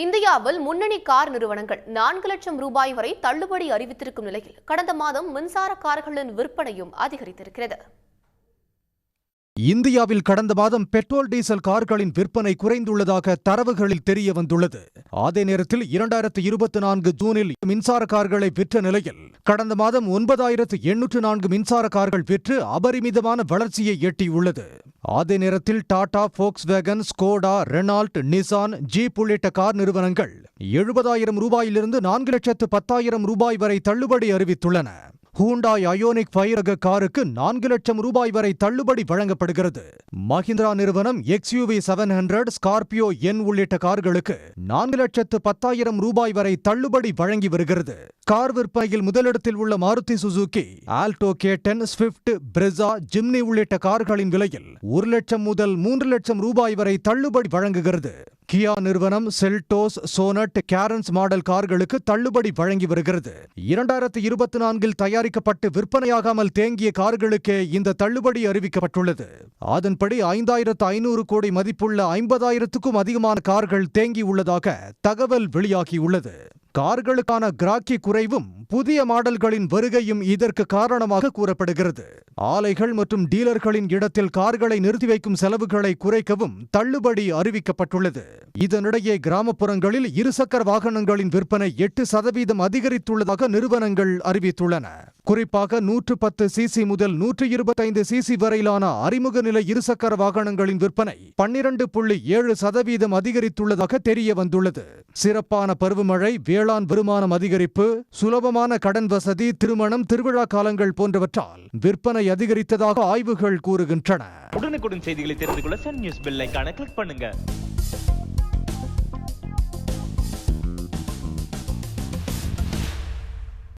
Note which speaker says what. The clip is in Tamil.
Speaker 1: இந்தியாவில் முன்னணி கார் நிறுவனங்கள் 4 லட்சம் ரூபாய் வரை தள்ளுபடி அறிவித்திருக்கும் நிலையில் கடந்த மாதம் மின்சார கார்களின் விற்பனையும் அதிகரித்திருக்கிறது.
Speaker 2: இந்தியாவில் கடந்த மாதம் பெட்ரோல் டீசல் கார்களின் விற்பனை குறைந்துள்ளதாக தரவுகளில் தெரிய வந்துள்ளது. அதே நேரத்தில் 2024 ஜூனில் மின்சார கார்களை விற்ற நிலையில் கடந்த மாதம் 9804 மின்சார கார்கள் விற்று அபரிமிதமான வளர்ச்சியை எட்டியுள்ளது. அதே நேரத்தில் Tata, Volkswagen, Skoda, Renault, Nissan, Jeep உள்ளிட்ட கார் நிறுவனங்கள் 70,000 ரூபாயிலிருந்து 4,10,000 ரூபாய் வரை தள்ளுபடி அறிவித்துள்ளன. ஹூண்டாய் அயோனிக் 5 ரக காருக்கு 4 லட்சம் ரூபாய் வரை தள்ளுபடி வழங்கப்படுகிறது. மஹிந்திரா நிறுவனம் XUV 700, ஸ்கார்பியோ N உள்ளிட்ட கார்களுக்கு 4,10,000 ரூபாய் வரை தள்ளுபடி வழங்கி வருகிறது. கார் விற்பனையில் முதலிடத்தில் உள்ள Maruti Suzuki, Alto K10, Swift, பிரெஸா, Jimny உள்ளிட்ட கார்களின் விலையில் 1 லட்சம் முதல் 3 லட்சம் ரூபாய் வரை தள்ளுபடி வழங்குகிறது. கியா நிறுவனம் செல்டோஸ், சோனட், கேரன்ஸ் மாடல் கார்களுக்கு தள்ளுபடி வழங்கி வருகிறது. 2024 தயாரிக்கப்பட்டு விற்பனையாகாமல் தேங்கிய கார்களுக்கே இந்த தள்ளுபடி அறிவிக்கப்பட்டுள்ளது. அதன்படி 5,500 கோடி மதிப்புள்ள 50,000க்கும் அதிகமான கார்கள் தேங்கியுள்ளதாக தகவல் வெளியாகியுள்ளது. கார்களுக்கான கிராக்கி குறைவும் புதிய மாடல்களின் வருகையும் இதற்கு காரணமாக கூறப்படுகிறது. ஆலைகள் மற்றும் டீலர்களின் இடத்தில் கார்களை நிறுத்தி வைக்கும் செலவுகளை குறைக்கவும் தள்ளுபடி அறிவிக்கப்பட்டுள்ளது. இதனிடையே கிராமப்புறங்களில் இருசக்கர வாகனங்களின் விற்பனை 8% அதிகரித்துள்ளதாக நிறுவனங்கள் அறிவித்துள்ளன. குறிப்பாக 110 சிசி முதல் 125 சிசி வரையிலான அறிமுக நிலை இருசக்கர வாகனங்களின் விற்பனை 12.7% அதிகரித்துள்ளதாக தெரிய வந்துள்ளது. சிறப்பான பருவமழை, வேளாண் வருமானம் அதிகரிப்பு, சுலபமான கடன் வசதி, திருமணம், திருவிழா காலங்கள் போன்றவற்றால் விற்பனை அதிகரித்ததாக ஆய்வுகள் கூறுகின்றன.
Speaker 3: உடனுக்குடன் செய்திகளை தெரிந்து கொள்ள சன் நியூஸ் பெல் ஐகானை கிளிக் பண்ணுங்க.